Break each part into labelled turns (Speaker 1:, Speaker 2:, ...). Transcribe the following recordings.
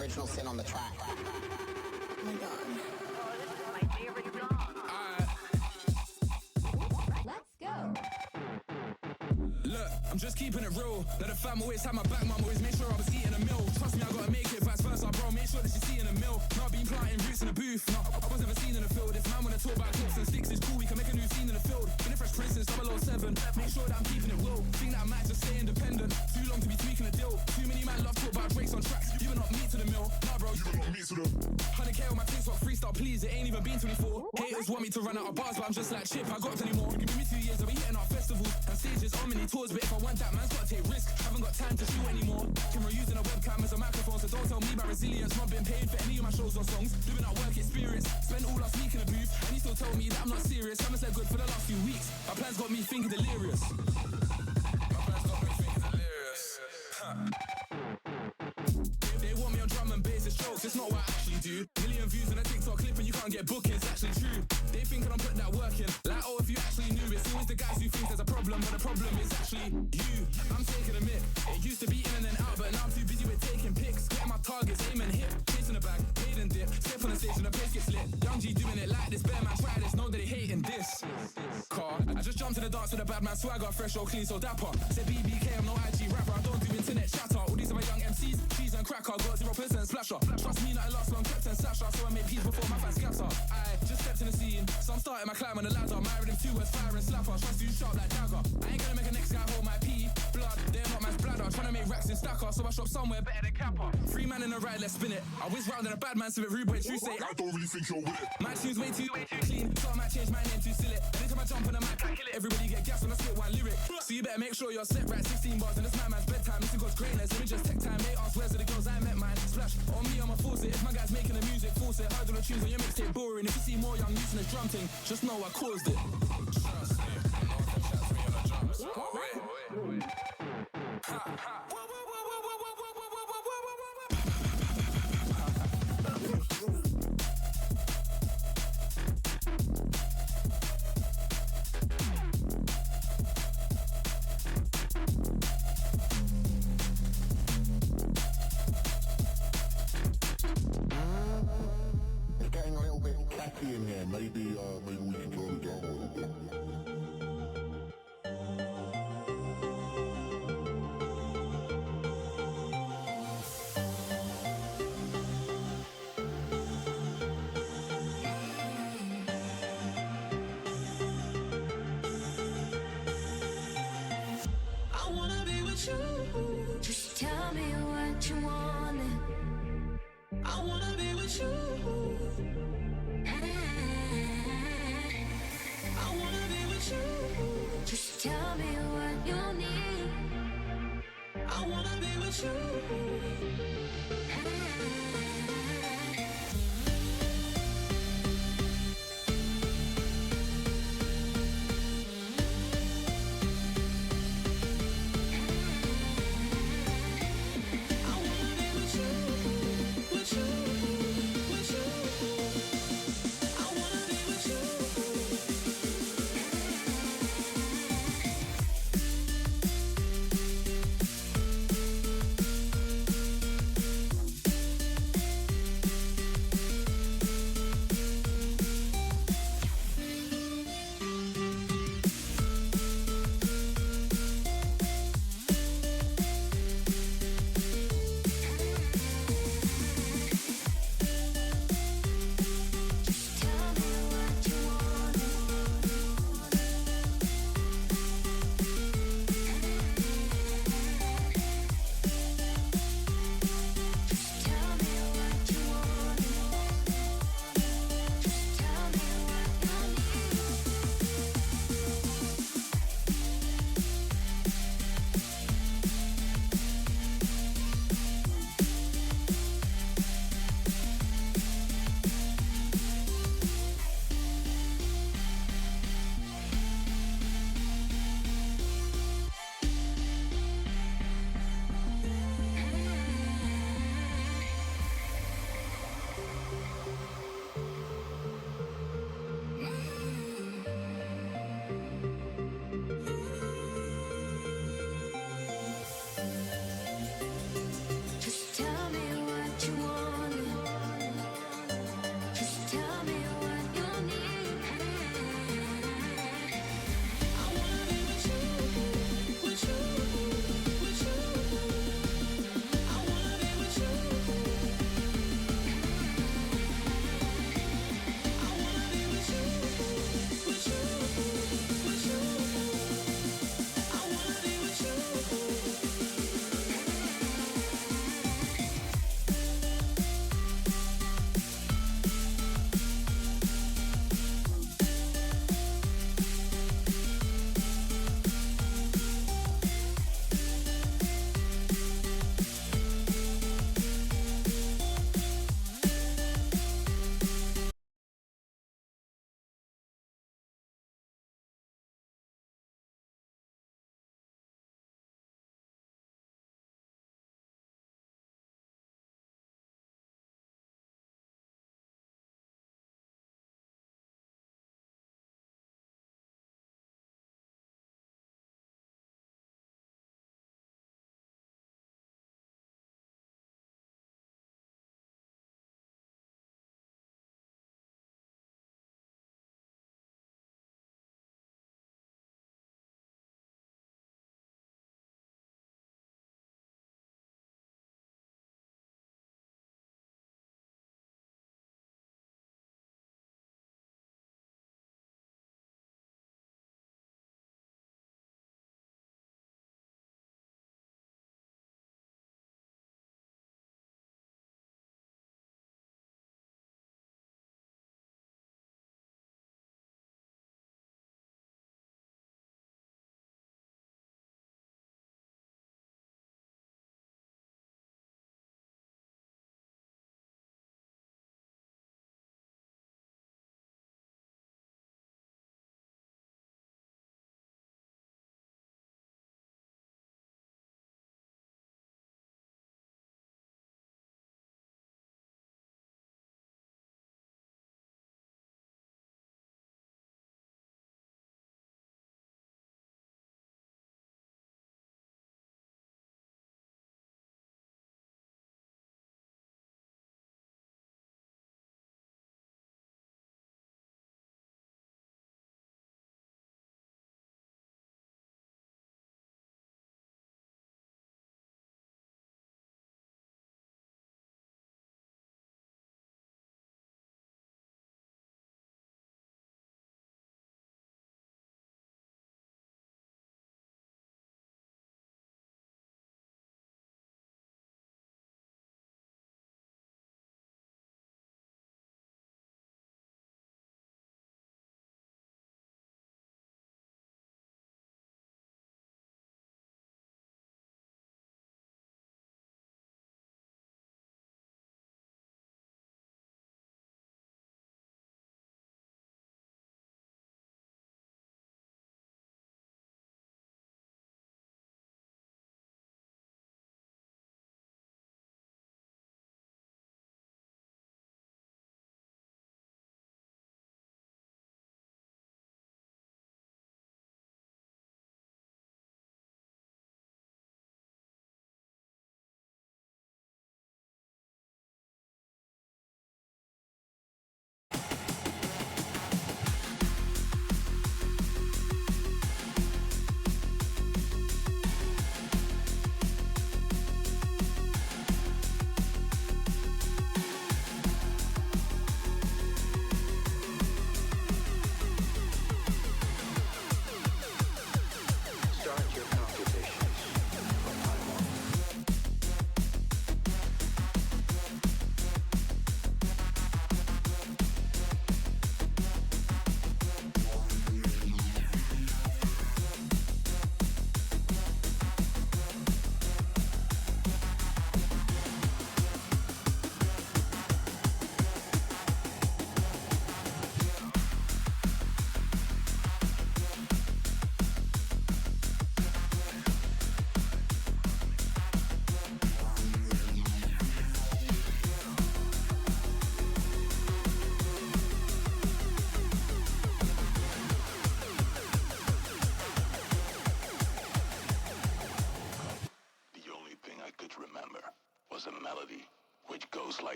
Speaker 1: original sin on the track. Oh my god.
Speaker 2: Oh, this is my favorite song.
Speaker 3: Let's go.
Speaker 4: Look, I'm just keeping it real. Let the fam always have my back, mum always made sure I was eating a meal. Trust me, I gotta make it, vice versa, bro. Make sure that she's seeing a meal. Not been planting roots in the booth. No, I was never seen in the field. If man wanna talk about clips and sticks, it's cool. We can make a new scene in the field. Been a Fresh Prince since 007. Make sure that I'm keeping it real. Think that I might just stay independent. Too long to be tweaking a deal. Too many man love talk about Drake's on tracks. You were not me to the mill. Nah, bro. You were not me to the 100K on my TikTok freestyle, please. It ain't even been 24. Haters want me to run out of bars, but I'm just like, chip, I got plenty more. Give me 2 years, I'll be hitting our festivals and stages on many tours. But if I want that, man's gotta take risks. Haven't got time to shoot anymore. Camera using a webcam as a microphone, so don't tell me about resilience. Not been paid for any of my shows or songs. Doing our work experience. Spent all last week in the booth, and he still told me that I'm not serious. Haven't said good for the last few weeks. My plans got me thinking delirious. They want me on drum and bass, it's jokes, it's not what I actually do. Million views on a TikTok clip and you can't get bookings, actually true. They think I don't put that work in. Like, oh, if you actually knew, it's always the guys who think there's a problem, but the problem is actually you. I'm taking a mic. It used to be in and then out, but now I'm too busy with taking pics. Getting my targets, aim and hit. Chasing the bag, paid and dip. Step on the stage and the place gets lit. Young G doing it like this, bear man try this, know that they hating this. Car, I just jumped in the dance with a bad man swagger, fresh or clean, so dapper. Said BBK, I'm no IG rapper, I don't do internet chatter. All these are my young MCs, cheese and cracker, got 0% splasher. Trust me, not a last long kept and slasher, so I make peace before my fans scatter. I just stepped in the scene, so I'm starting my climb on the ladder. Married him 2 words, fire and slapper. Trust you sharp like dagger. I ain't gonna make a next guy hold my pee. Blood, they're not man's bladder. Trying to make racks in stacker, so I shop somewhere better than Kappa. 3 man in a ride, let's spin it. I whiz round in a bad man, so it rude boy, true say. I don't really think you're with it. My tune's way too clean, so I might change my name to Sillet. Anytime I jump on the mic, I kill it. Everybody get gas when I spit one lyric. So you better make sure you're set right. 16 bars and it's my man's bedtime. Listen God's greatness, let me just take time. They ask where's the girls I met mine. Splash on me, I'm a force it. If my guy's making the music, force it. Heard all the tunes on your mixtape boring. If you see more young using the drum thing, just know I caused it. Trust me, no one can chat to me on the drums. Wait. Ha ha.
Speaker 5: In there, maybe we can go down a little bit.
Speaker 6: I wanna be with you. Just tell me what you want. I wanna be with you. I wanna be with you.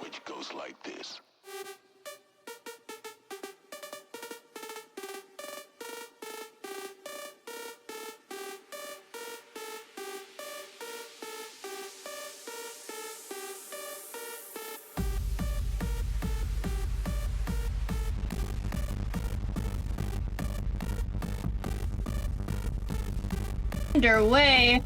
Speaker 5: which goes like this.
Speaker 3: Underway.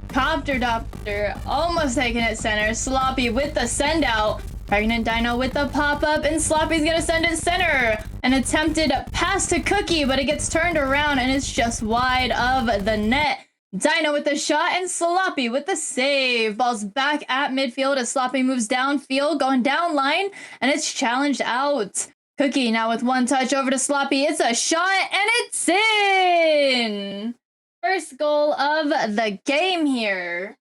Speaker 3: Copter Doctor almost taking it center. Sloppy with the send out. Pregnant Dino with the pop up, and Sloppy's gonna send it center. An attempted pass to Cookie, but it gets turned around and it's just wide of the net. Dino with the shot and Sloppy with the save. Ball's back at midfield as Sloppy moves downfield, going down line, and it's challenged out. Cookie now with one touch over to Sloppy. It's a shot and it's in. First goal of the game here.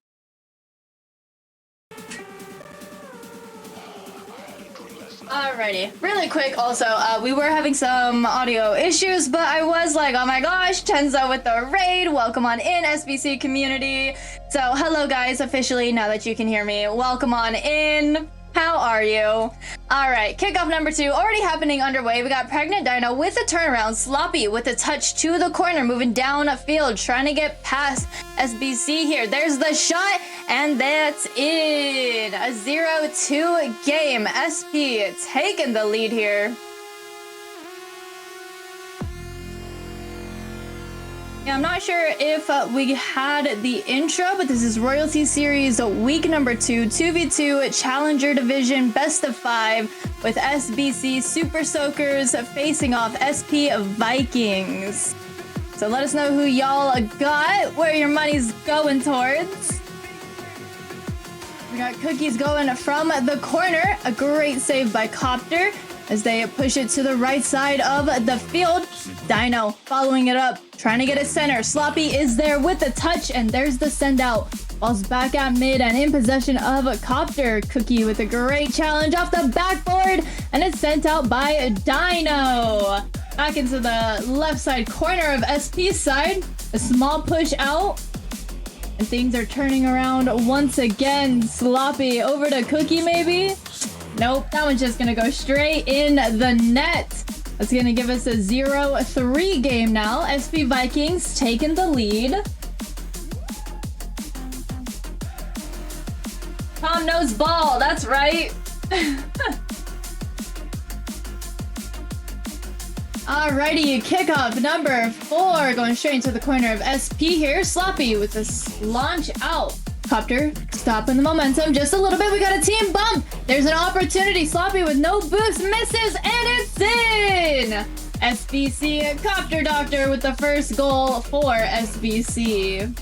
Speaker 3: Alrighty, really quick also, we were having some audio issues, but I was like, oh my gosh, Tenzo with the raid, welcome on in, SBC community. So, hello guys, officially, now that you can hear me, welcome on in. How are you? Alright, kickoff number 2 already happening underway. We got Pregnant Dino with a turnaround. Sloppy with a touch to the corner, moving down field, trying to get past SBC here. There's the shot, and that's in. A 0-2 game. SP taking the lead here. Yeah, I'm not sure if we had the intro, but this is Royalty Series week number 2, 2v2 Challenger Division best of 5 with SBC Super Soakers facing off SP Vikings. So let us know who y'all got, where your money's going towards. We got Cookies going from the corner. A great save by Copter as they push it to the right side of the field. Dino following it up, trying to get it center. Sloppy is there with the touch, and there's the send out. Ball's back at mid and in possession of Copter. Cookie with a great challenge off the backboard, and it's sent out by Dino. Back into the left side corner of SP's side. A small push out, and things are turning around once again. Sloppy over to Cookie maybe? Nope, that one's just gonna go straight in the net. That's gonna give us a 0-3 game now. SP Vikings taking the lead. Tom knows ball, that's right. Alrighty, kickoff number 4, going straight into the corner of SP here. Sloppy with this launch out. Copter stopping the momentum just a little bit. We got a team bump. There's an opportunity. Sloppy with no boost misses, and it's in. SBC Copter Doctor with the first goal for SBC.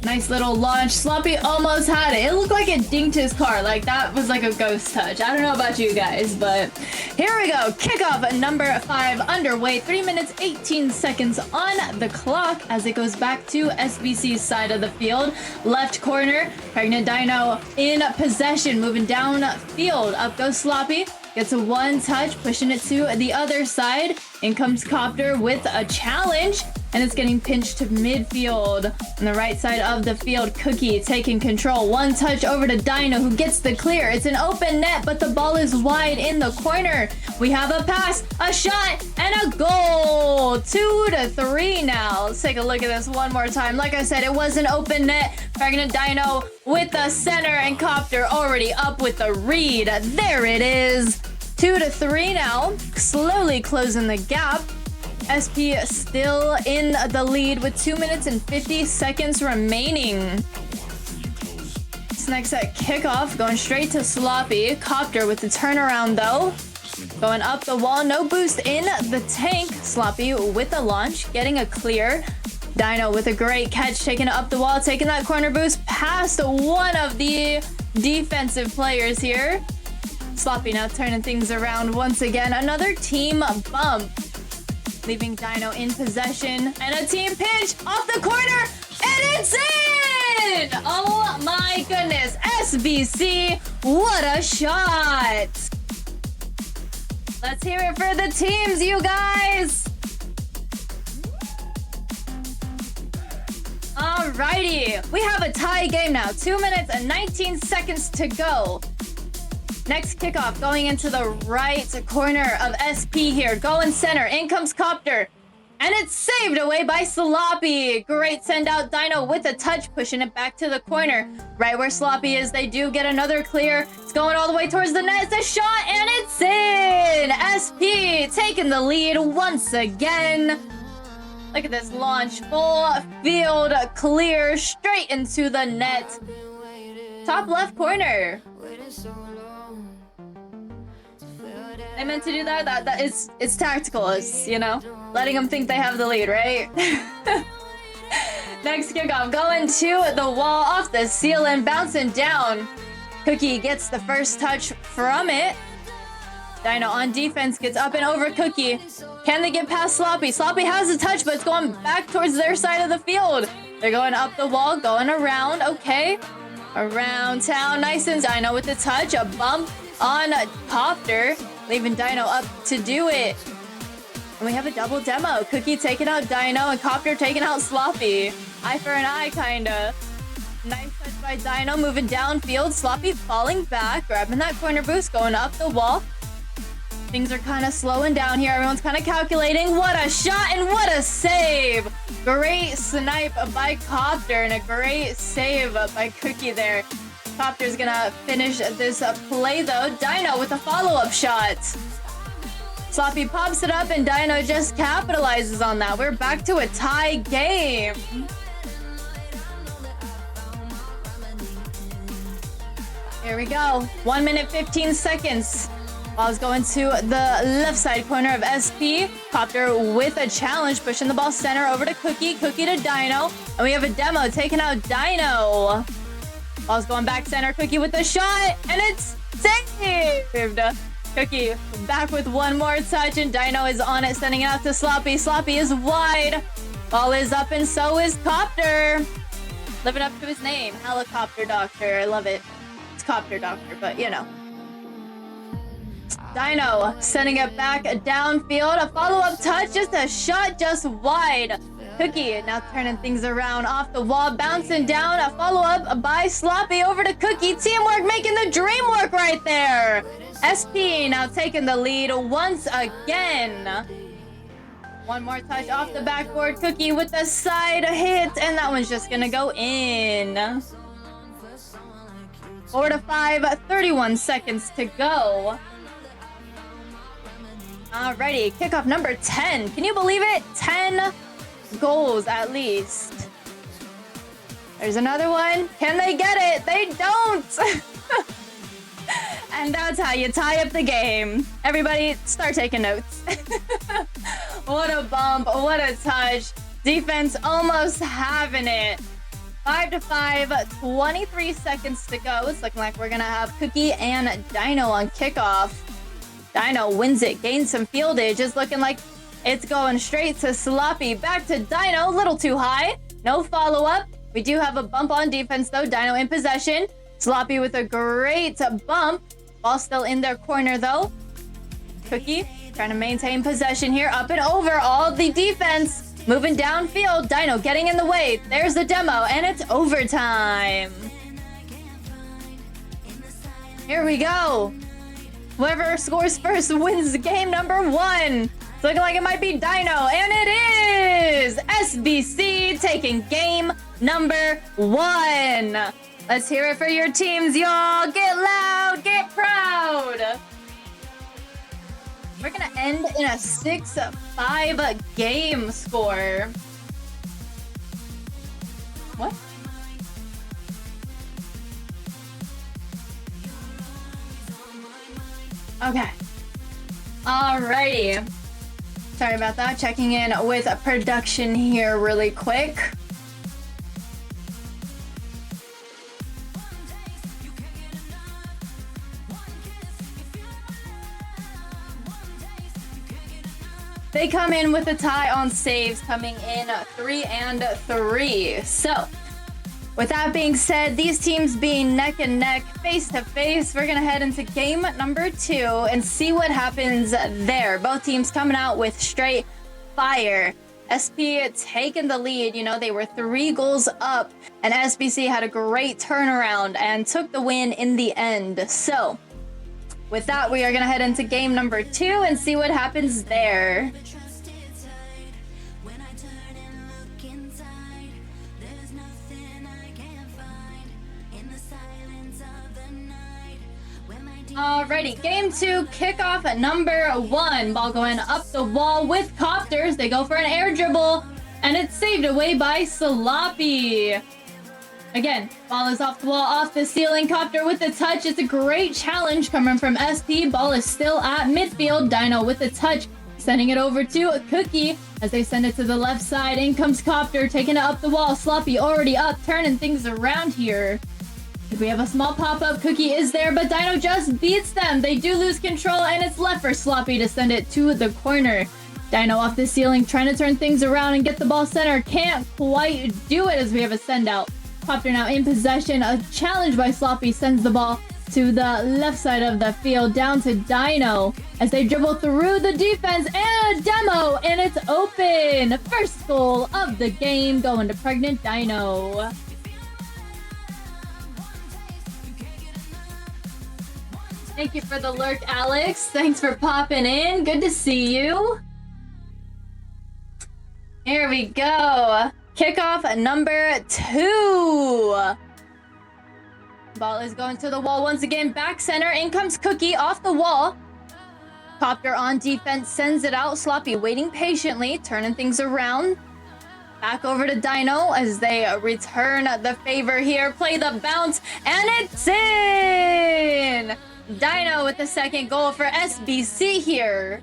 Speaker 3: Nice little launch. Sloppy almost had it. It looked like it dinked his car. Like that was like a ghost touch. I don't know about you guys, but here we go. Kickoff number 5 underway. 3 minutes, 18 seconds on the clock as it goes back to SBC's side of the field. Left corner, Pregnant Dino in possession, moving down field. Up goes Sloppy. Gets a one touch, pushing it to the other side. In comes Copter with a challenge, and it's getting pinched to midfield. On the right side of the field, Cookie taking control. One touch over to Dino, who gets the clear. It's an open net, but the ball is wide in the corner. We have a pass, a shot, and a goal. 2-3 now. Let's take a look at this one more time. Like I said, it was an open net. Pregnant Dino with the center, and Copter already up with the read. There it is. 2-3 now. Slowly closing the gap. SP still in the lead with 2 minutes and 50 seconds remaining. This next set kickoff going straight to Sloppy. Copter with the turnaround though. Going up the wall, no boost in the tank. Sloppy with the launch, getting a clear. Dino with a great catch, taking it up the wall, taking that corner boost past one of the defensive players here. Sloppy now turning things around once again. Another team bump, leaving Dino in possession, and a team pinch off the corner, and it's in! Oh my goodness, SBC, what a shot! Let's hear it for the teams, you guys! Alrighty, we have a tie game now. 2 minutes and 19 seconds to go. Next kickoff going into the right corner of SP here. Going center. In comes Copter. And it's saved away by Sloppy. Great send out. Dino with a touch, pushing it back to the corner. Right where Sloppy is, they do get another clear. It's going all the way towards the net. It's a shot, and it's in! SP taking the lead once again. Look at this launch. Full field clear straight into the net. Top left corner. I meant to do that. That is, it's tactical. It's, you know, letting them think they have the lead, right? Next kickoff, going to the wall, off the ceiling, bouncing down. Cookie gets the first touch from it. Dino on defense gets up and over Cookie. Can they get past Sloppy? Sloppy has a touch, but it's going back towards their side of the field. They're going up the wall, going around. Okay. Around town. Nice and Dino with the touch. A bump on Copter, leaving Dino up to do it. And we have a double demo. Cookie taking out Dino and Copter taking out Sloppy. Eye for an eye, kinda. Nice touch by Dino, moving downfield. Sloppy falling back, grabbing that corner boost, going up the wall. Things are kind of slowing down here. Everyone's kind of calculating. What a shot and what a save. Great snipe by Copter and a great save by Cookie there. Copter's gonna finish this play though. Dino with a follow-up shot. Sloppy pops it up and Dino just capitalizes on that. We're back to a tie game. Here we go. 1 minute, 15 seconds. Ball's going to the left side corner of SP. Copter with a challenge, pushing the ball center over to Cookie. Cookie to Dino. And we have a demo taking out Dino. Ball's going back center. Cookie with the shot. And it's saved. Cookie back with one more touch. And Dino is on it, sending it out to Sloppy. Sloppy is wide. Ball is up and so is Copter. Living up to his name. Helicopter Doctor. I love it. It's Copter Doctor, but you know. Dino sending it back downfield. A follow-up touch, just a shot just wide. Cookie now turning things around off the wall, bouncing down. A follow-up by Sloppy over to Cookie. Teamwork making the dream work right there. SP now taking the lead once again. One more touch off the backboard. Cookie with the side hit, and that one's just gonna go in. 4 to 5, 31 seconds to go. Alrighty, kickoff number 10. Can you believe it? 10 goals at least. There's another one. Can they get it? They don't! And that's how you tie up the game. Everybody, start taking notes. What a bump, what a touch. Defense almost having it. 5 to 5, 23 seconds to go. It's looking like we're gonna have Cookie and Dino on kickoff. Dino wins it, gains some fieldage. It's looking like it's going straight to Sloppy. Back to Dino, a little too high. No follow-up. We do have a bump on defense though. Dino in possession. Sloppy with a great bump. Ball still in their corner though. Cookie trying to maintain possession here. Up and over all the defense. Moving downfield. Dino getting in the way. There's the demo and it's overtime. Here we go. Whoever scores first wins game number 1. It's looking like it might be Dino, and it is! SBC taking game number 1. Let's hear it for your teams, y'all. Get loud, get proud. We're gonna end in a 6-5 game score. What? Okay. Alrighty. Sorry about that. Checking in with production here really quick. They come in with a tie on saves, coming in 3 and 3. So, with that being said, these teams being neck and neck, face to face, we're gonna head into game number 2 and see what happens there. Both teams coming out with straight fire. SP taking the lead. You know, they were 3 goals up, and SBC had a great turnaround and took the win in the end. So, With that, we are going to head into game number 2 and see what happens there. Alrighty, game 2, kickoff number 1. Ball going up the wall with Copters. They go for an air dribble, and it's saved away by Sloppy. Again, ball is off the wall, off the ceiling. Copter with the touch. It's a great challenge coming from SP. Ball is still at midfield. Dino with the touch, sending it over to Cookie as they send it to the left side. In comes Copter, taking it up the wall. Sloppy already up, turning things around here. We have a small pop-up. Cookie is there, but Dino just beats them. They do lose control, and it's left for Sloppy to send it to the corner. Dino off the ceiling, trying to turn things around and get the ball center. Can't quite do it as we have a send-out. Copter now in possession. A challenge by Sloppy sends the ball to the left side of the field, down to Dino as they dribble through the defense, and a demo, and it's open. First goal of the game going to Pregnant Dino. Thank you for the lurk, Alex. Thanks for popping in. Good to see you. Here we go. Kickoff number 2. Ball is going to the wall once again. Back center. In comes Cookie off the wall. Copter on defense sends it out. Sloppy waiting patiently, turning things around. Back over to Dino as they return the favor here. Play the bounce, and it's in! Dino with the second goal for SBC here.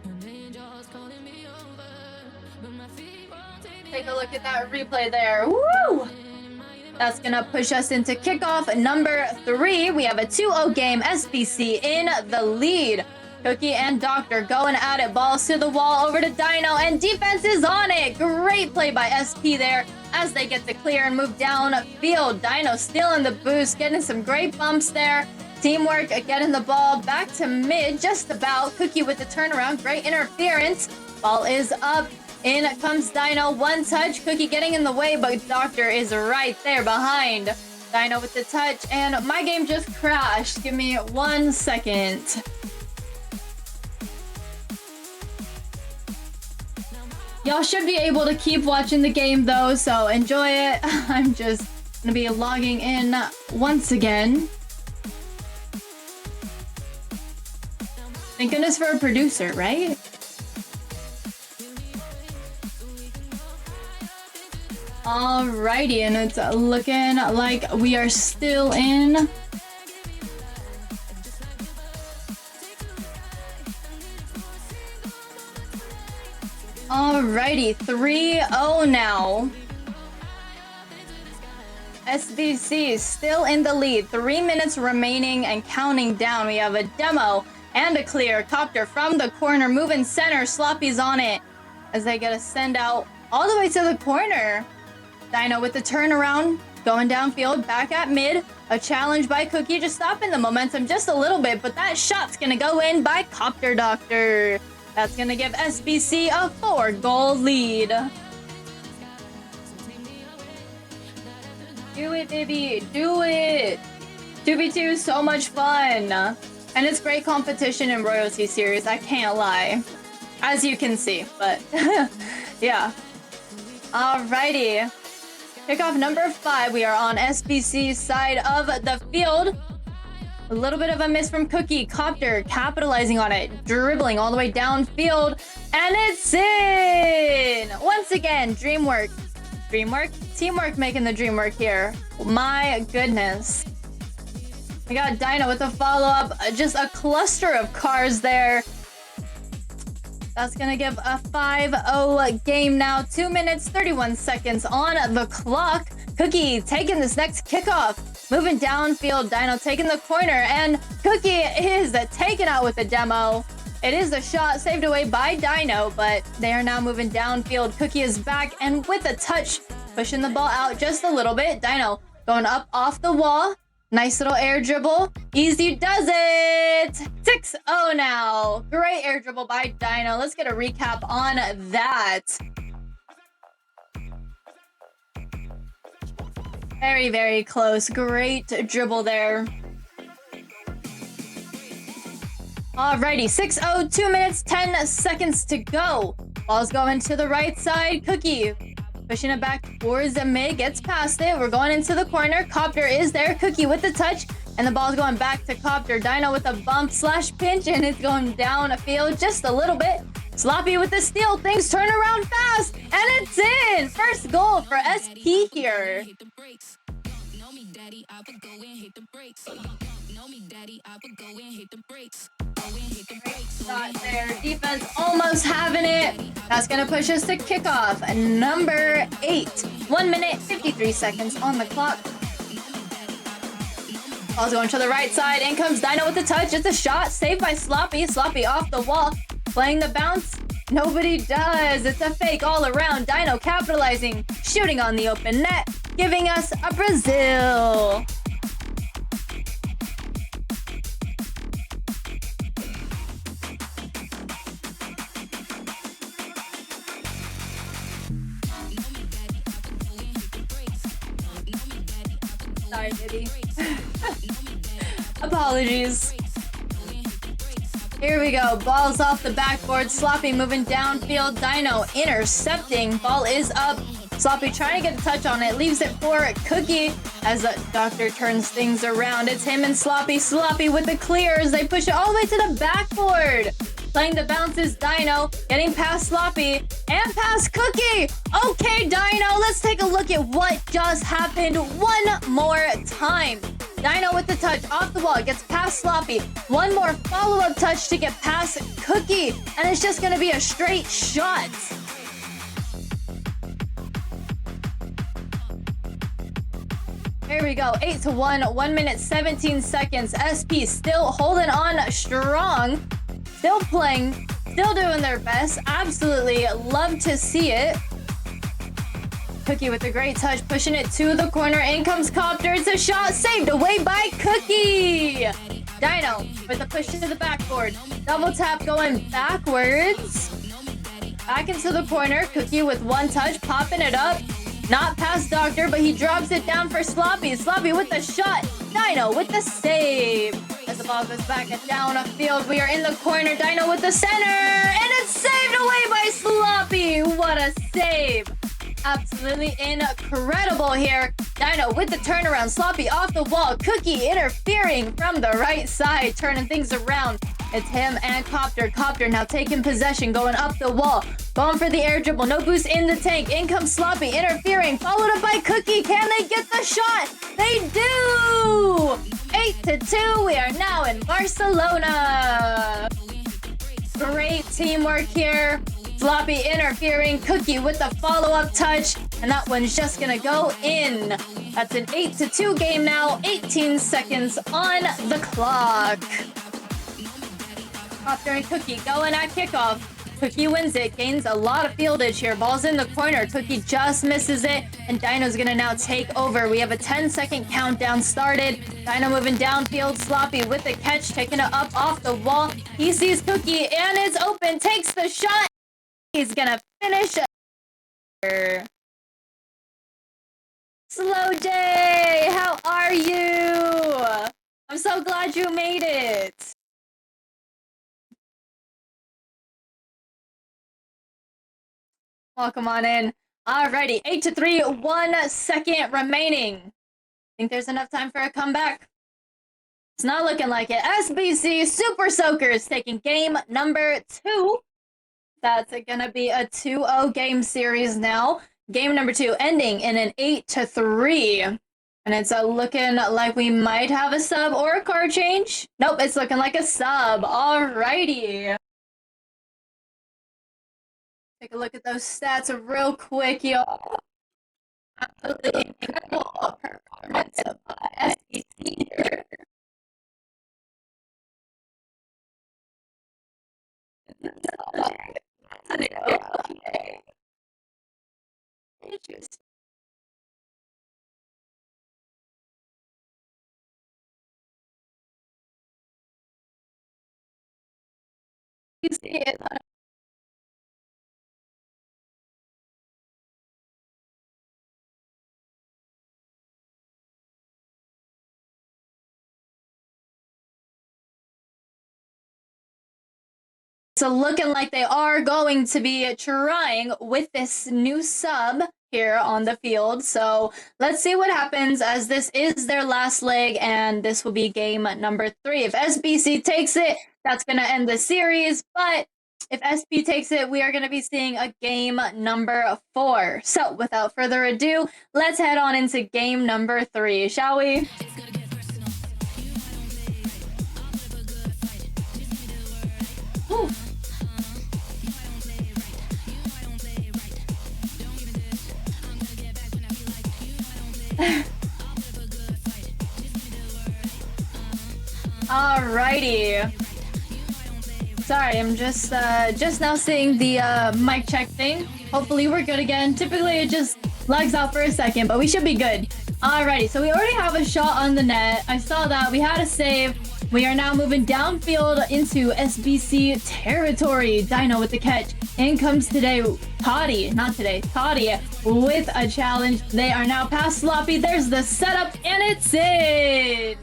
Speaker 3: Take a look at that replay there. Woo! That's gonna push us into kickoff number 3. We have a 2-0 game. SBC in the lead. Cookie and Doctor going at it. Balls to the wall, over to Dino, and defense is on it. Great play by SP there as they get the clear and move down field. Dino stealing the boost, getting some great bumps there. Teamwork, getting the ball back to mid, just about. Cookie with the turnaround, great interference. Ball is up. In comes Dino, one touch. Cookie getting in the way, but Doctor is right there behind. Dino with the touch, and my game just crashed. Give me 1 second. Y'all should be able to keep watching the game though, so enjoy it. I'm just gonna be logging in once again. Thank goodness for a producer, right? Alrighty, and it's looking like we are still in. Alrighty, 3-0 now. SBC is still in the lead. 3 minutes remaining and counting down. We have a demo and a clear. Copter from the corner, moving center. Sloppy's on it as they get a send out all the way to the corner. Dino with the turnaround, going downfield, back at mid. A challenge by Cookie, just stopping the momentum just a little bit, but that shot's gonna go in by Copter Doctor. That's gonna give SBC a 4-goal lead. Do it, baby, do it. 2v2, so much fun. And it's great competition in Royalty Series, I can't lie. As you can see, but yeah. Alrighty. Kickoff number 5, we are on SBC's side of the field. A little bit of a miss from Cookie. Copter capitalizing on it, dribbling all the way downfield, and it's in! Once again, dreamwork. Dreamwork? Teamwork making the dream work here. My goodness. We got Dino with a follow-up. Just a cluster of cars there. That's gonna give a 5-0 game now. 2 minutes, 31 seconds on the clock. Cookie taking this next kickoff. Moving downfield, Dino taking the corner, and Cookie is taken out with a demo. It is a shot saved away by Dino, but they are now moving downfield. Cookie is back, and with a touch, pushing the ball out just a little bit. Dino going up off the wall. Nice little air dribble. Easy does it! 6-0 now. Great air dribble by Dino. Let's get a recap on that. Very, very close. Great dribble there. Alrighty, 6-0, 2 minutes, 10 seconds to go. Ball's going to the right side. Cookie pushing it back towards the mid, gets past it. We're going into the corner. Copter is there. Cookie with the touch, and the ball's going back to Copter. Dino with a bump slash pinch, and it's going down a field just a little bit. Sloppy with the steal. Things turn around fast, and it's in. First goal for SP here. Shot there. Defense almost having it. That's going to push us to kickoff. Number 8. 1 minute, 53 seconds on the clock. Ball's going to the right side. In comes Dino with the touch. It's a shot. Saved by Sloppy. Sloppy off the wall. Playing the bounce. Nobody does. It's a fake all around. Dino capitalizing. Shooting on the open net. Giving us a Brazil. Sorry, Diddy. Apologies. Here we go. Ball's off the backboard. Sloppy moving downfield. Dino intercepting. Ball is up. Sloppy trying to get a touch on it. Leaves it for Cookie as the Doctor turns things around. It's him and Sloppy. Sloppy with the clears. They push it all the way to the backboard. Playing the bounces, Dino, getting past Sloppy and past Cookie. Okay, Dino, let's take a look at what just happened one more time. Dino with the touch off the wall, gets past Sloppy. One more follow-up touch to get past Cookie, and it's just gonna be a straight shot. Here we go, 8-1, 1 minute, 17 seconds. SP still holding on strong. Still playing, still doing their best. Absolutely love to see it. Cookie with a great touch, pushing it to the corner. In comes Copter. It's a shot saved away by Cookie. Dino with a push to the backboard. Double tap going backwards. Back into the corner. Cookie with one touch, popping it up. Not past Doctor, but he drops it down for Sloppy. Sloppy with the shot. Dino with the save. As the ball goes back and down a field, we are in the corner. Dino with the center, and it's saved away by Sloppy. What a save. Absolutely incredible here. Dino with the turnaround. Sloppy off the wall. Cookie interfering from the right side, turning things around. It's him and Copter. Copter now taking possession, going up the wall. Going for the air dribble. No boost in the tank. In comes Sloppy, interfering. Followed up by Cookie. Can they get the shot? They do! 8-2. We are now in Barcelona. Great teamwork here. Sloppy interfering. Cookie with the follow-up touch. And that one's just gonna go in. That's an 8-2 game now. 18 seconds on the clock. Copter and Cookie going at kickoff. Cookie wins it, gains a lot of fieldage here. Ball's in the corner. Cookie just misses it, and Dino's gonna now take over. We have a 10-second countdown started. Dino moving downfield. Sloppy with the catch, taking it up off the wall. He sees Cookie, and it's open. Takes the shot. He's gonna finish. Slow J, how are you? I'm so glad you made it. Welcome on in. Alrighty, 8-3, 1 second remaining. Think there's enough time for a comeback? It's not looking like it. SBC Super Soakers taking game number 2. That's gonna be a 2-0 game series now. Game number 2 ending in an 8-3. And it's looking like we might have a sub or a card change. Nope, it's looking like a sub. Alrighty. Take a look at those stats real quick, y'all. Absolutely incredible performance of SBC here. Interesting. You see it So looking like they are going to be trying with this new sub here on the field. So let's see what happens, as this is their last leg and this will be game number 3. If SBC takes it, that's going to end the series. But if SP takes it, we are going to be seeing a game number 4. So without further ado, let's head on into game number 3, shall we? Ooh. Alrighty. Sorry, I'm just now seeing the mic check thing. Hopefully we're good again. Typically it just lags out for a second, but we should be good. Alrighty, so we already have a shot on the net. I saw that. We had a save. We are now moving downfield into SBC territory. Dino with the catch. In comes today Toddy with a challenge. They are now past Sloppy. There's the setup, and it's in.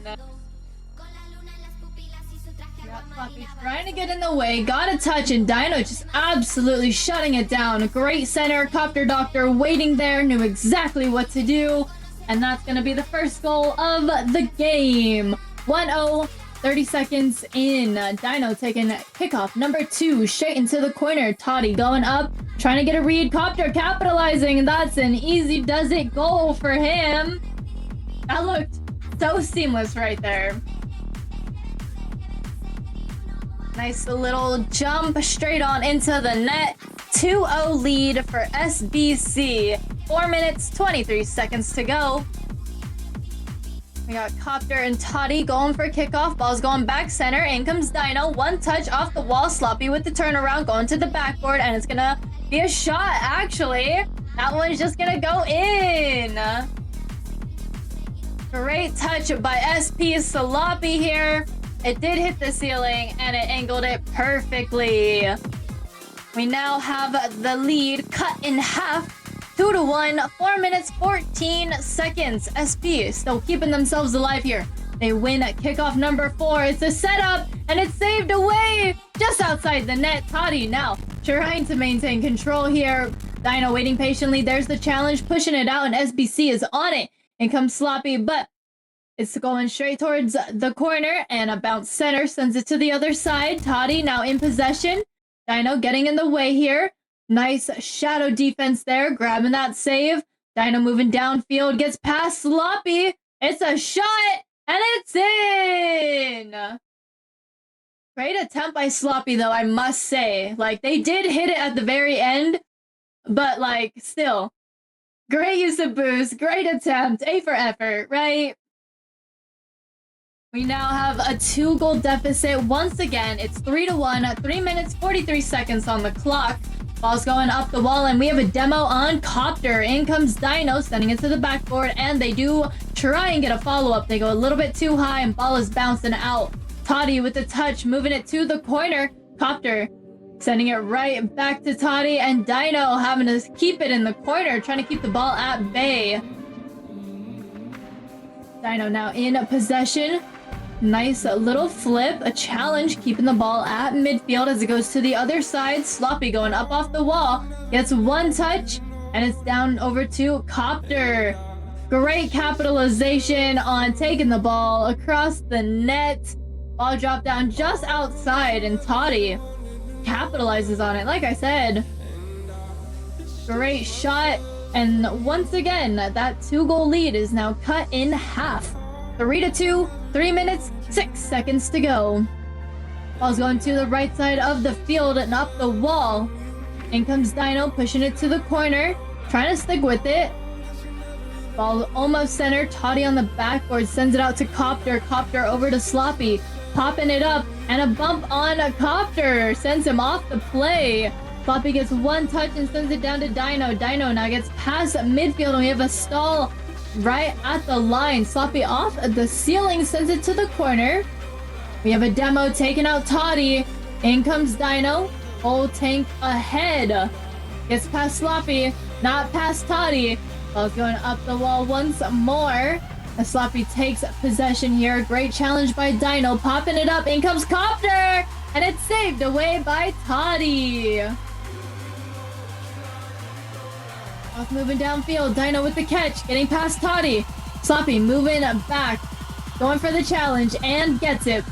Speaker 3: Sloppy trying to get in the way. Got a touch, and Dino just absolutely shutting it down. Great center. Copter Doctor waiting there. Knew exactly what to do. And that's going to be the first goal of the game. 1-0. 30 seconds in. Dino taking kickoff number 2 straight into the corner. Toddy going up, trying to get a read. Copter capitalizing, and that's an easy does it goal for him. That looked so seamless right there. Nice little jump straight on into the net. 2-0 lead for SBC. 4 minutes, 23 seconds to go. We got Copter and Toddy going for kickoff. Ball's going back center. In comes Dino. One touch off the wall. Sloppy with the turnaround. Going to the backboard. And it's going to be a shot, actually. That one's just going to go in. Great touch by SP Sloppy here. It did hit the ceiling, and it angled it perfectly. We now have the lead cut in half. 2-1, 4 minutes, 14 seconds. SP still keeping themselves alive here. They win at kickoff number 4. It's a setup, and it's saved away just outside the net. Toddy now trying to maintain control here. Dino waiting patiently. There's the challenge, pushing it out, and SBC is on it. In comes Sloppy, but it's going straight towards the corner, and a bounce center sends it to the other side. Toddy now in possession. Dino getting in the way here. Nice shadow defense there, grabbing that save. Dino moving downfield, gets past Sloppy. It's a shot, and it's in! Great attempt by Sloppy, though, I must say. Like, they did hit it at the very end, but, like, still. Great use of boost, great attempt, A for effort, right? We now have a 2-goal deficit. Once again, it's 3-1, 3 minutes, 43 seconds on the clock. Ball's going up the wall, and we have a demo on Copter. In comes Dino, sending it to the backboard, and they do try and get a follow-up. They go a little bit too high, and ball is bouncing out. Toddy with the touch, moving it to the corner. Copter sending it right back to Toddy, and Dino having to keep it in the corner, trying to keep the ball at bay. Dino now in possession. Nice little flip, a challenge, keeping the ball at midfield as it goes to the other side. Sloppy going up off the wall, gets one touch, and it's down over to Copter. Great capitalization on taking the ball across the net. Ball dropped down just outside, and Toddy capitalizes on it, like I said. Great shot, and once again, that 2-goal lead is now cut in half. 3-2, 3 minutes, 6 seconds to go. Ball's going to the right side of the field and up the wall. In comes Dino, pushing it to the corner, trying to stick with it. Ball almost center. Toddy on the backboard sends it out to Copter. Copter over to Sloppy, popping it up, and a bump on a Copter sends him off the play. Sloppy gets one touch and sends it down to Dino. Dino now gets past midfield, and we have a stall right at the line. Sloppy off the ceiling, sends it to the corner. We have a demo taking out Toddy. In comes Dino. Full tank ahead. Gets past Sloppy, not past Toddy. Ball's going up the wall once more. As Sloppy takes possession here. Great challenge by Dino, popping it up. In comes Copter. And it's saved away by Toddy. Off moving downfield. Dino with the catch. Getting past Toddy. Sloppy moving back. Going for the challenge and gets it.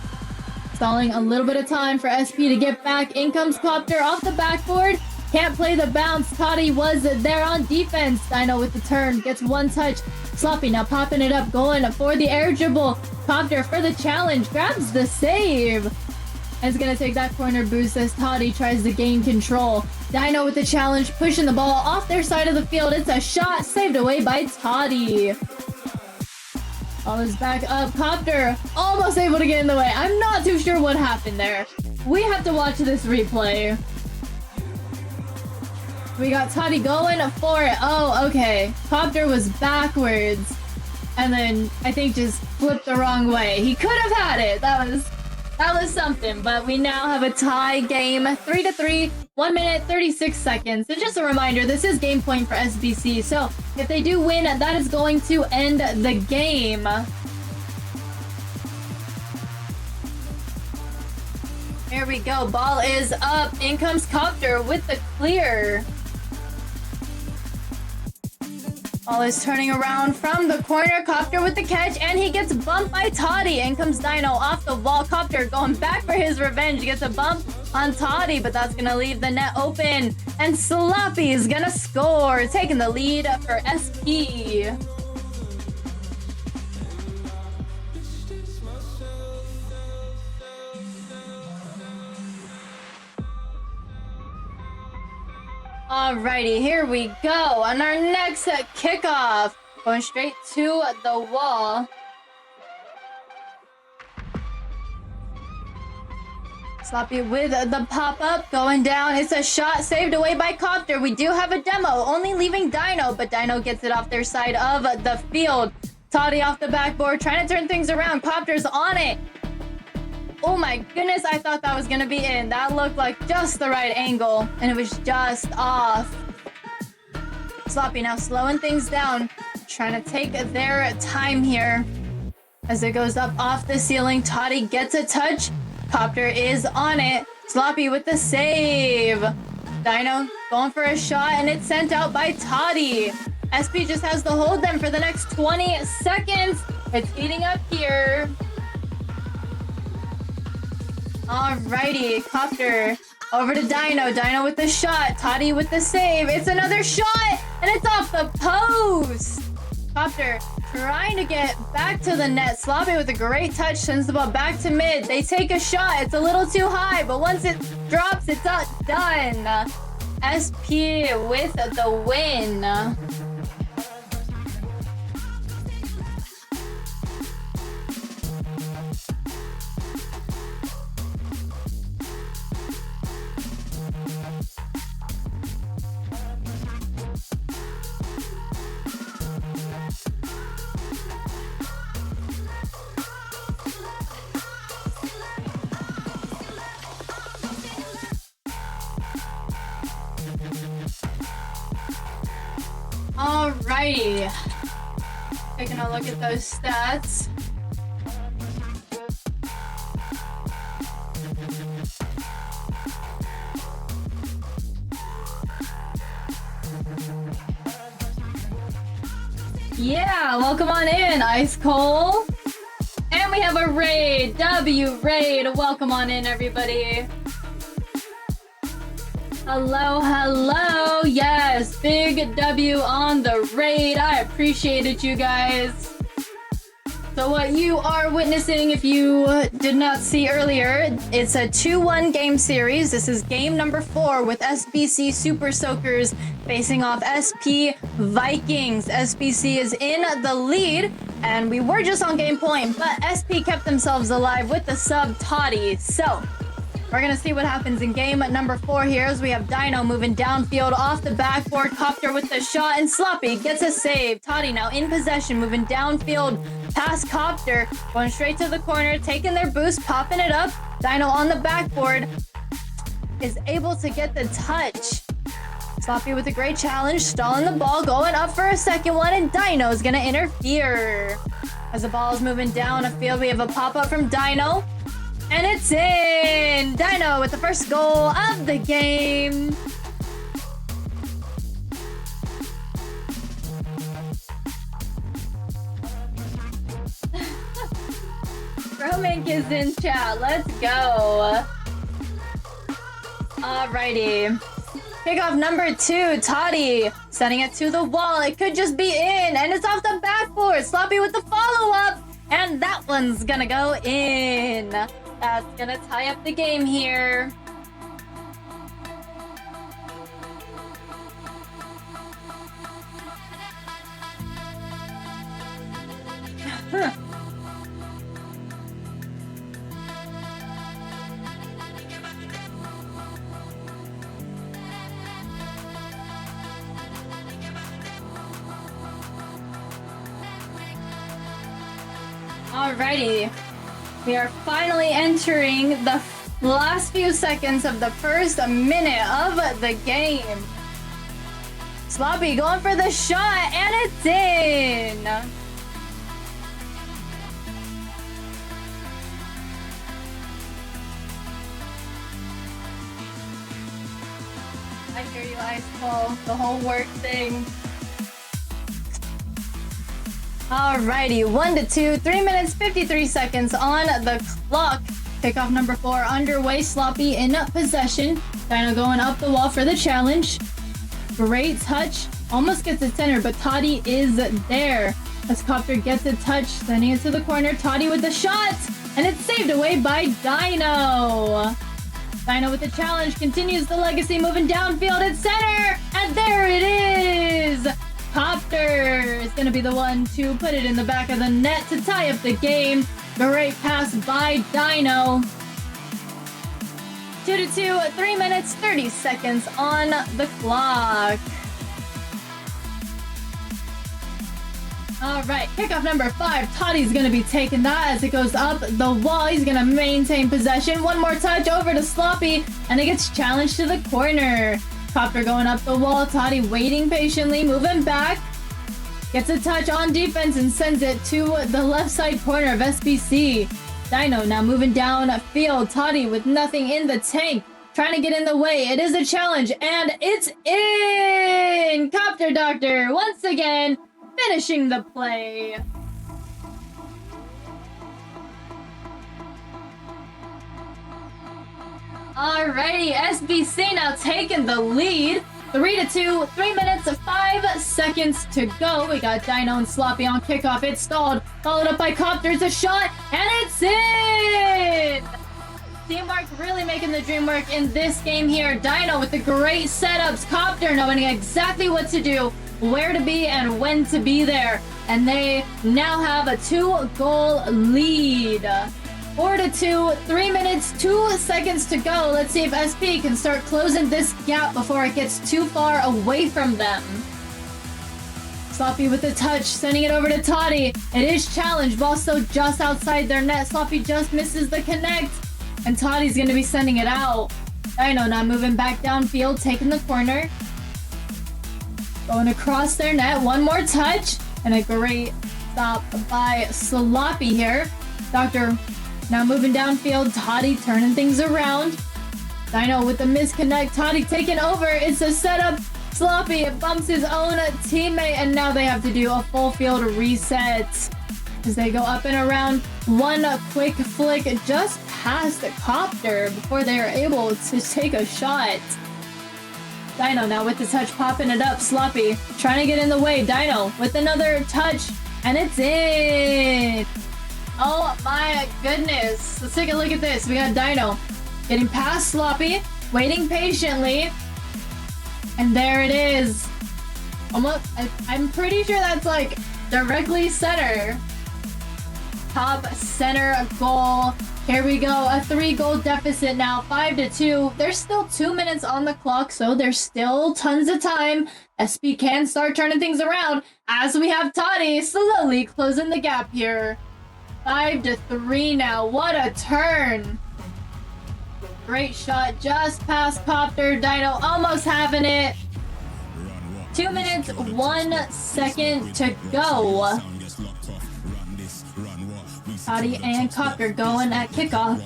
Speaker 3: Stalling a little bit of time for SP to get back. In comes Copter off the backboard. Can't play the bounce. Toddy was there on defense. Dino with the turn. Gets one touch. Sloppy now popping it up. Going for the air dribble. Copter for the challenge. Grabs the save. And it's going to take that corner boost as Toddy tries to gain control. Dino with the challenge. Pushing the ball off their side of the field. It's a shot. Saved away by Toddy. Ball is back up. Copter almost able to get in the way. I'm not too sure what happened there. We have to watch this replay. We got Toddy going for it. Oh, okay. Copter was backwards. And then I think just flipped the wrong way. He could have had it. That was something. But we now have a tie game. 3-3. 1 minute, 36 seconds. And just a reminder, this is game point for SBC. So if they do win, that is going to end the game. Here we go. Ball is up. In comes Copter with the clear. Ball is turning around from the corner. Copter with the catch, and he gets bumped by Toddy. In comes Dino off the wall. Copter going back for his revenge. Gets a bump on Toddy, but that's going to leave the net open. And Sloppy is going to score, taking the lead for SP. Alrighty, here we go on our next kickoff. Going straight to the wall. Sloppy with the pop-up going down. It's a shot saved away by Copter. We do have a demo, only leaving Dino, but Dino gets it off their side of the field. Toddy off the backboard, trying to turn things around. Copter's on it. Oh my goodness, I thought that was gonna be in. That looked like just the right angle, and it was just off. Sloppy now slowing things down, trying to take their time here. As it goes up off the ceiling, Toddy gets a touch. Copter is on it. Sloppy with the save. Dino going for a shot, and it's sent out by Toddy. SP just has to hold them for the next 20 seconds. It's heating up here. Alrighty, Copter over to Dino. Dino with the shot. Toddy with the save. It's another shot, and it's off the post. Copter trying to get back to the net. Sloppy with a great touch, sends the ball back to mid. They take a shot. It's a little too high, but once it drops, it's done. SP with the win. Alrighty. Taking a look at those stats. Yeah, welcome on in, Ice Cold. And we have a raid, W raid. Welcome on in, everybody. Hello, hello. Yes, big W on the raid. I appreciate it, you guys. So what you are witnessing, if you did not see earlier, it's a 2-1 game series. This is game number 4 with SBC Super Soakers facing off SP Vikings. SBC is in the lead, and we were just on game point, but SP kept themselves alive with the sub Toddy. So we're going to see what happens in game number 4 here as we have Dino moving downfield off the backboard. Copter with the shot, and Sloppy gets a save. Toddy now in possession, moving downfield past Copter, going straight to the corner, taking their boost, popping it up. Dino on the backboard is able to get the touch. Sloppy with a great challenge, stalling the ball, going up for a second one, and Dino's going to interfere. As the ball is moving down a field, we have a pop-up from Dino. And it's in! Dino with the first goal of the game. Romink is in chat. Let's go. Alrighty. Kickoff number 2, Toddy. Sending it to the wall. It could just be in. And it's off the backboard. Sloppy with the follow-up. And that one's gonna go in. That's gonna tie up the game here. Alrighty, we are finally entering the last few seconds of the first minute of the game. Sloppy going for the shot, and it's in! I hear you, Ice Cold. The whole work thing. Alrighty, 1-2, 3 minutes, 53 seconds on the clock. Kickoff number 4 underway. Sloppy in possession. Dino going up the wall for the challenge. Great touch. Almost gets it center, but Toddy is there. As Copter gets a touch, sending it to the corner. Toddy with the shot, and it's saved away by Dino. Dino with the challenge, continues the legacy, moving downfield at center, and there it is! Copter is going to be the one to put it in the back of the net to tie up the game. Great pass by Dino. 2-2, 3 minutes, 30 seconds on the clock. All right, kickoff number 5. Toddy's going to be taking that as it goes up the wall. He's going to maintain possession. One more touch over to Sloppy, and it gets challenged to the corner. Copter going up the wall. Toddy waiting patiently, moving back. Gets a touch on defense and sends it to the left side corner of SBC. Dino now moving down field. Toddy with nothing in the tank. Trying to get in the way. It is a challenge, and it's in! Copter Doctor once again finishing the play. Alrighty, SBC now taking the lead. 3-2, 3 minutes, 5 seconds to go. We got Dino and Sloppy on kickoff. It's stalled, followed up by Copter. It's a shot, and it's in! Teamwork really making the dream work in this game here. Dino with the great setups. Copter knowing exactly what to do, where to be, and when to be there. And they now have a 2-goal lead. 4-2, 3 minutes, 2 seconds to go. Let's see if SP can start closing this gap before it gets too far away from them. Sloppy with the touch, sending it over to Toddy. It is challenged, ball still just outside their net. Sloppy just misses the connect, and Toddy's going to be sending it out. Dino now moving back downfield, taking the corner. Going across their net, one more touch, and a great stop by Sloppy here. Doctor now moving downfield, Toddy turning things around. Dino with the misconnect, Toddy taking over. It's a setup. Sloppy bumps his own teammate, and now they have to do a full field reset as they go up and around. One quick flick just past the Copter before they are able to take a shot. Dino now with the touch, popping it up. Sloppy trying to get in the way. Dino with another touch, and it's in. Oh my goodness. Let's take a look at this. We got Dino getting past Sloppy, waiting patiently. And there it is. Almost, I'm pretty sure that's like directly center. Top center goal. Here we go. A 3-goal deficit now. 5-2. There's still 2 minutes on the clock, so there's still tons of time. SB can start turning things around as we have Toddy slowly closing the gap here. 5-3 now. What a turn. Great shot just past Copter. Dino almost having it. 2 minutes, 1 second to go. Toddy and Copter going at kickoff.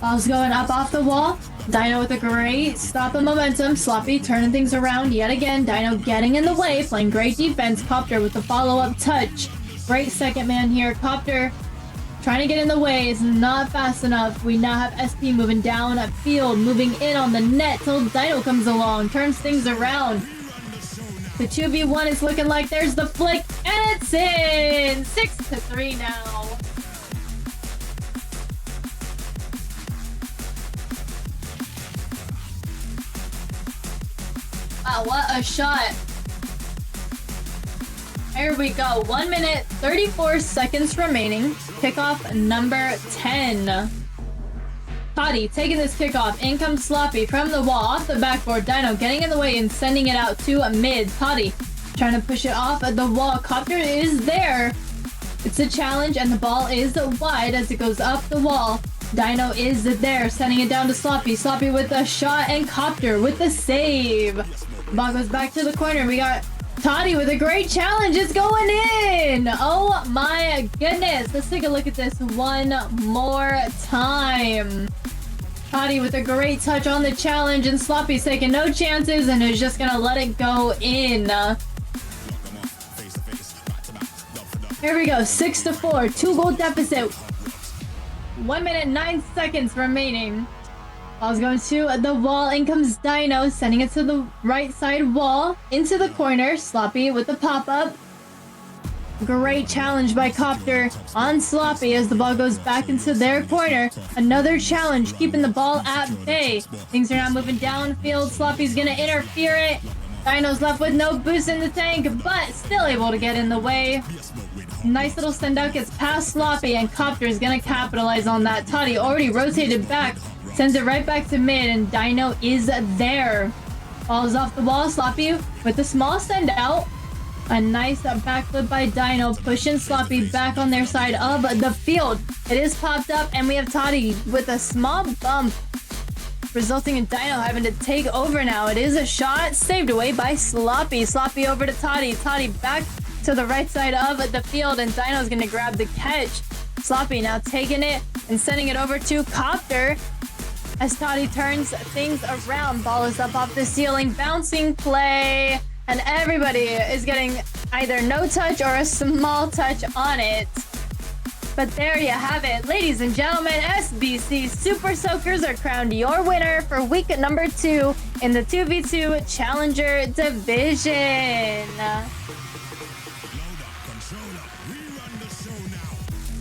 Speaker 3: Ball's going up off the wall. Dino with a great stop of momentum. Sloppy turning things around yet again. Dino getting in the way, playing great defense. Copter with the follow-up touch. Great second man here. Copter trying to get in the way is not fast enough. We now have SP moving down at field, moving in on the net till Dino comes along, turns things around. The 2v1 is looking like there's the flick, and it's in! 6-3 now. Wow, what a shot. Here we go. 1 minute, 34 seconds remaining. Kickoff number 10. Toddy taking this kickoff. In comes Sloppy from the wall off the backboard. Dino getting in the way and sending it out to mid. Toddy trying to push it off at the wall. Copter is there. It's a challenge and the ball is wide as it goes up the wall. Dino is there, sending it down to Sloppy. Sloppy with a shot and Copter with the save. Ball goes back to the corner. We got Toddy with a great challenge. It's going in. Oh my goodness. Let's take a look at this one more time. Toddy with a great touch on the challenge, and Sloppy's taking no chances and is just gonna let it go in. Here we go. 6-4. 2-goal deficit. 1 minute, 9 seconds remaining. Ball's going to the wall. In comes Dino, sending it to the right side wall. Into the corner. Sloppy with the pop-up. Great challenge by Copter on Sloppy as the ball goes back into their corner. Another challenge, keeping the ball at bay. Things are now moving downfield. Sloppy's gonna interfere it. Dino's left with no boost in the tank, but still able to get in the way. Nice little send out, gets past Sloppy, and Copter is gonna capitalize on that. Toddy already rotated back. Sends it right back to mid, and Dino is there. Ball's off the wall. Sloppy with a small send out. A nice backflip by Dino, pushing Sloppy back on their side of the field. It is popped up, and we have Toddy with a small bump, resulting in Dino having to take over now. It is a shot saved away by Sloppy. Sloppy over to Toddy. Toddy back to the right side of the field, and Dino's going to grab the catch. Sloppy now taking it and sending it over to Copter. As Toddy turns things around, ball is up off the ceiling, bouncing play, and everybody is getting either no touch or a small touch on it. But there you have it. Ladies and gentlemen, SBC Super Soakers are crowned your winner for week number 2 in the 2v2 Challenger Division.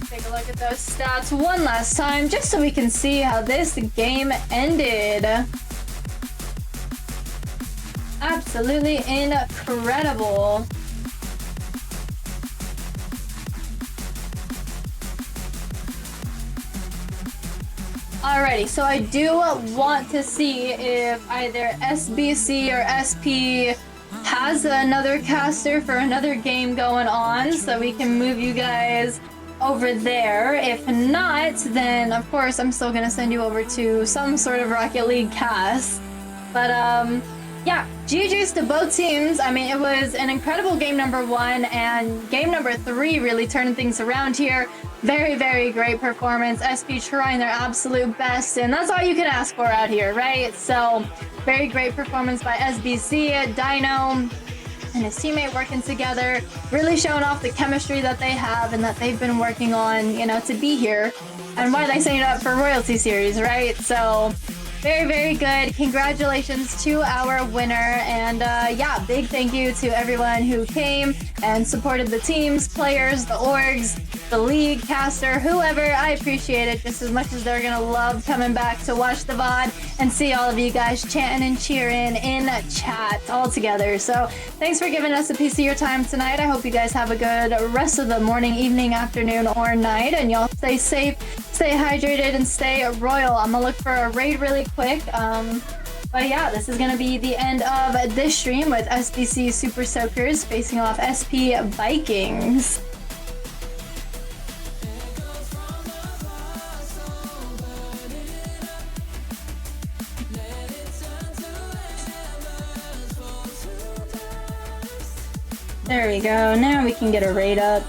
Speaker 3: Take a look at those stats one last time, just so we can see how this game ended. Absolutely incredible. Alrighty, so I do want to see if either SBC or SP has another caster for another game going on, so we can move you guys over there. If not, then of course I'm still gonna send you over to some sort of Rocket League cast. But yeah, GG's to both teams. I mean, it was an incredible game number 1, and game number 3 really turning things around here. Very, very great performance. SP trying their absolute best, and that's all you can ask for out here, right? So, very great performance by SBC, Dino, and his teammate working together, really showing off the chemistry that they have and that they've been working on, you know, to be here. And why they signed up for Royalty Series, right? So, very, very good. Congratulations to our winner. And yeah, big thank you to everyone who came and supported the teams, players, the orgs, the league, caster, whoever. I appreciate it just as much as they're gonna love coming back to watch the VOD and see all of you guys chanting and cheering in chat all together. So thanks for giving us a piece of your time tonight. I hope you guys have a good rest of the morning, evening, afternoon, or night, and y'all stay safe, stay hydrated, and stay royal. I'm gonna look for a raid really quick. But yeah, this is gonna be the end of this stream with SBC Super Soakers facing off SP Vikings. There we go. Now we can get a raid up.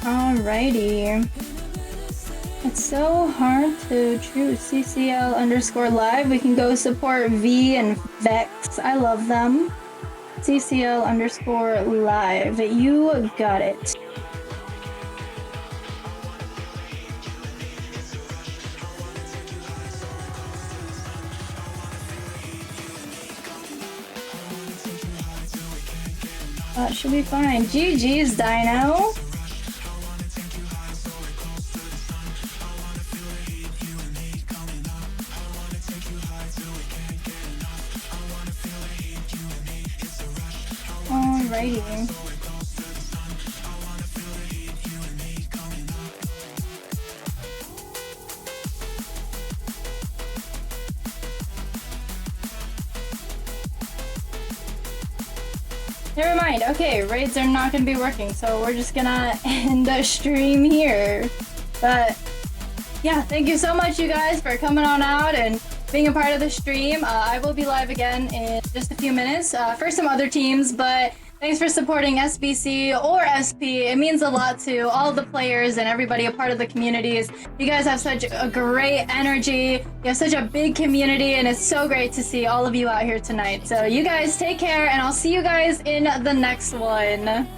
Speaker 3: Alrighty. It's so hard to choose. CCL_live. We can go support V and Vex. I love them. CCL_live. You got it. That should be fine. GG's, Dino. Alrighty. Never mind. Okay, raids are not going to be working, so we're just gonna end the stream here. But yeah, thank you so much, you guys, for coming on out and being a part of the stream. I will be live again in just a few minutes for some other teams, but thanks for supporting SBC or SP. It means a lot to all the players and everybody a part of the communities. You guys have such a great energy. You have such a big community, and it's so great to see all of you out here tonight. So you guys take care, and I'll see you guys in the next one.